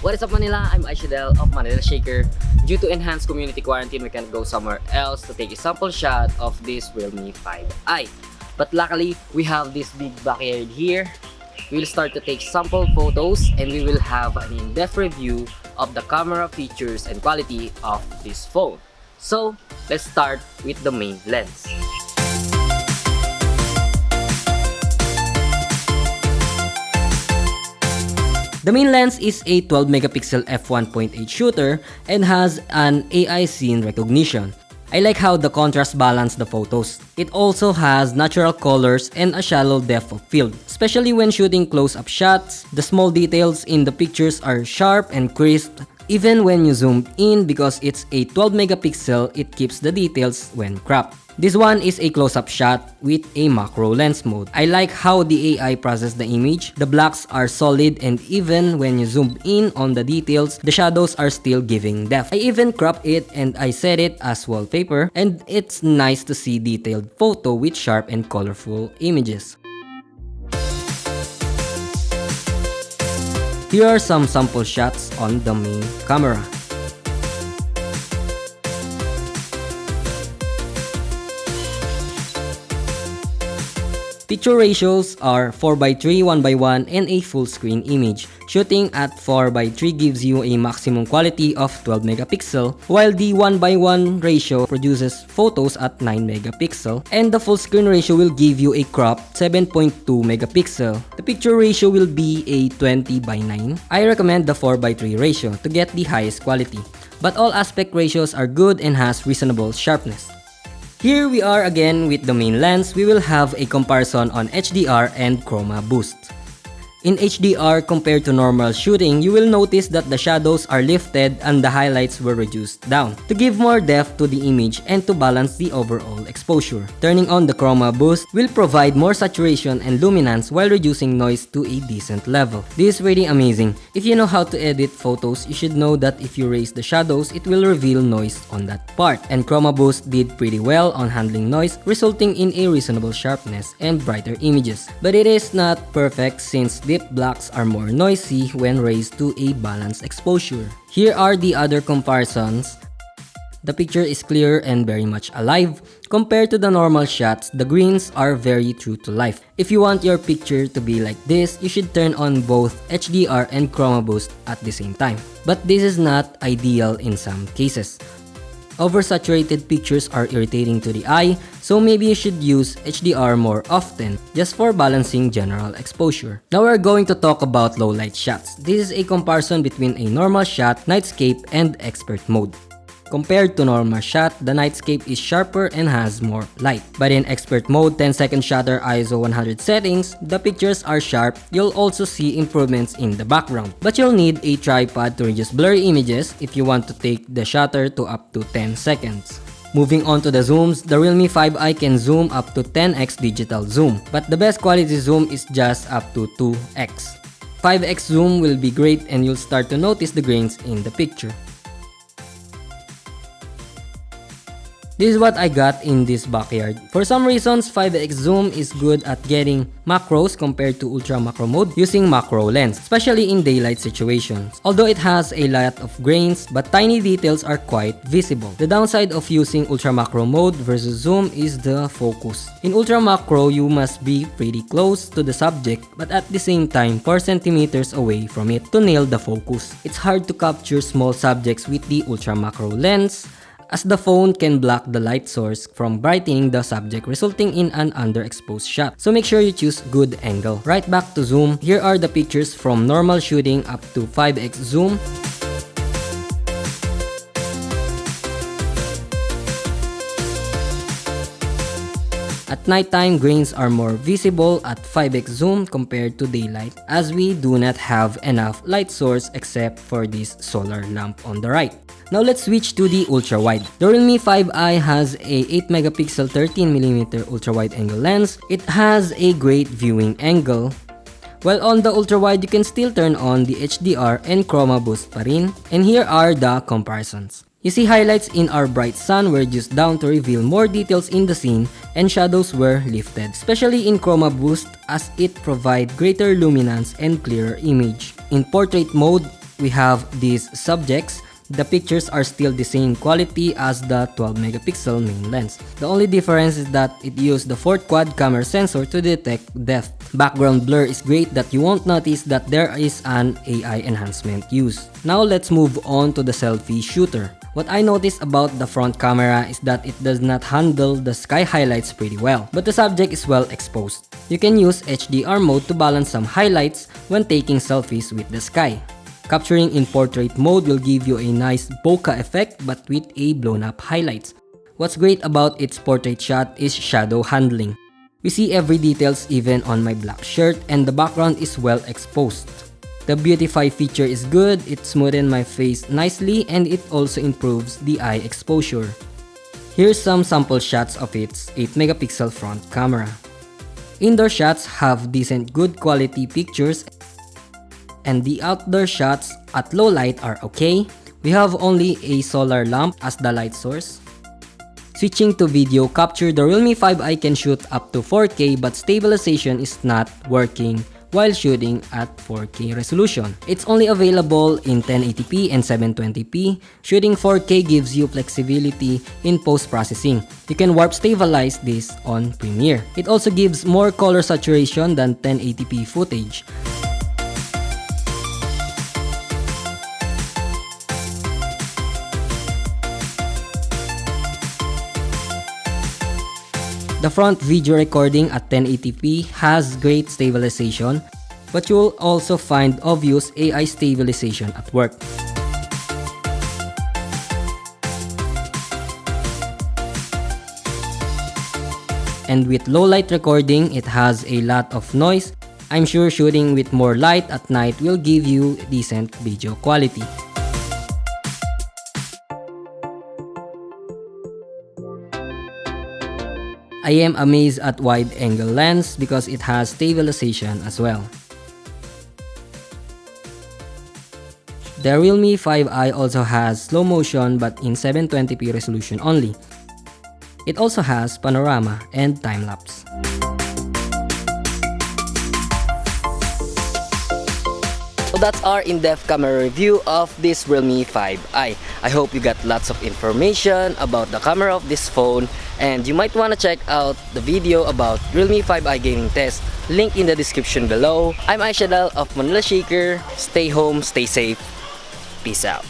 What is up, Manila? I'm Aishadel of Manila Shaker. Due to enhanced community quarantine, we can't go somewhere else to take a sample shot of this Realme 5i. But luckily, we have this big backyard here. We'll start to take sample photos and we will have an in-depth review of the camera features and quality of this phone. So, let's start with the main lens. The main lens is a 12 megapixel f1.8 shooter and has an AI scene recognition. I like how the contrast balance the photos. It also has natural colors and a shallow depth of field. Especially when shooting close-up shots, the small details in the pictures are sharp and crisp. Even when you zoom in, because it's a 12 megapixel, it keeps the details when cropped. This one is a close-up shot with a macro lens mode. I like how the AI processes the image. The blacks are solid and even when you zoom in on the details, the shadows are still giving depth. I even cropped it and I set it as wallpaper, and it's nice to see detailed photo with sharp and colorful images. Here are some sample shots on the main camera. Picture ratios are 4:3, 1:1, and a full screen image. Shooting at 4:3 gives you a maximum quality of 12 megapixel, while the 1:1 ratio produces photos at 9 megapixel, and the full screen ratio will give you a cropped 7.2 megapixel. The picture ratio will be a 20:9. I recommend the 4:3 ratio to get the highest quality, but all aspect ratios are good and has reasonable sharpness. Here we are again with the main lens. We will have a comparison on HDR and chroma boost. In HDR, compared to normal shooting, you will notice that the shadows are lifted and the highlights were reduced down to give more depth to the image and to balance the overall exposure. Turning on the chroma boost will provide more saturation and luminance while reducing noise to a decent level. This is really amazing. If you know how to edit photos, you should know that if you raise the shadows, it will reveal noise on that part. And chroma boost did pretty well on handling noise, resulting in a reasonable sharpness and brighter images. But it is not perfect since deep blacks are more noisy when raised to a balanced exposure. Here are the other comparisons. The picture is clear and very much alive. Compared to the normal shots, the greens are very true to life. If you want your picture to be like this, you should turn on both HDR and chroma boost at the same time. But this is not ideal in some cases. Oversaturated pictures are irritating to the eye, so maybe you should use HDR more often, just for balancing general exposure. Now we're going to talk about low light shots. This is a comparison between a normal shot, nightscape, and expert mode. Compared to normal shot, the nightscape is sharper and has more light. But in expert mode, 10-second shutter ISO 100 settings, the pictures are sharp. You'll also see improvements in the background. But you'll need a tripod to reduce blurry images if you want to take the shutter to up to 10 seconds. Moving on to the zooms, the Realme 5i can zoom up to 10x digital zoom, but the best quality zoom is just up to 2x. 5x zoom will be great and you'll start to notice the grains in the picture. This is what I got in this backyard. For some reasons, 5x zoom is good at getting macros compared to ultra macro mode using macro lens, especially in daylight situations. Although it has a lot of grains, but tiny details are quite visible. The downside of using ultra macro mode versus zoom is the focus. In ultra macro, you must be pretty close to the subject, but at the same time 4 centimeters away from it to nail the focus. It's hard to capture small subjects with the ultra macro lens, as the phone can block the light source from brightening the subject, resulting in an underexposed shot. So make sure you choose good angle. Right back to zoom, here are the pictures from normal shooting up to 5x zoom. At nighttime, grains are more visible at 5x zoom compared to daylight, as we do not have enough light source except for this solar lamp on the right. Now let's switch to the ultra-wide. The Realme 5i has a 8 megapixel 13mm ultra-wide angle lens. It has a great viewing angle. While on the ultra-wide, you can still turn on the HDR and chroma boost pa rin. And here are the comparisons. You see highlights in our bright sun were reduced down to reveal more details in the scene, and shadows were lifted, especially in chroma boost as it provides greater luminance and clearer image. In portrait mode, we have these subjects. The pictures are still the same quality as the 12 megapixel main lens. The only difference is that it used the 4th quad camera sensor to detect depth. Background blur is great that you won't notice that there is an AI enhancement used. Now let's move on to the selfie shooter. What I noticed about the front camera is that it does not handle the sky highlights pretty well, but the subject is well exposed. You can use HDR mode to balance some highlights when taking selfies with the sky. Capturing in portrait mode will give you a nice bokeh effect but with a blown up highlights. What's great about its portrait shot is shadow handling. We see every details even on my black shirt and the background is well exposed. The beautify feature is good, it smoothens my face nicely and it also improves the eye exposure. Here's some sample shots of its 8 megapixel front camera. Indoor shots have decent good quality pictures and the outdoor shots at low light are okay. We have only a solar lamp as the light source. Switching to video capture, the Realme 5i can shoot up to 4K but stabilization is not working while shooting at 4K resolution. It's only available in 1080p and 720p. Shooting 4K gives you flexibility in post-processing. You can warp stabilize this on Premiere. It also gives more color saturation than 1080p footage. The front video recording at 1080p has great stabilization, but you will also find obvious AI stabilization at work. And with low light recording, it has a lot of noise. I'm sure shooting with more light at night will give you decent video quality. I am amazed at wide-angle lens because it has stabilization as well. The Realme 5i also has slow motion but in 720p resolution only. It also has panorama and time-lapse. So that's our in-depth camera review of this Realme 5i. I hope you got lots of information about the camera of this phone and you might want to check out the video about Realme 5i gaming test, link in the description below. I'm Aishadal of Manila Shaker. Stay home, stay safe. Peace out.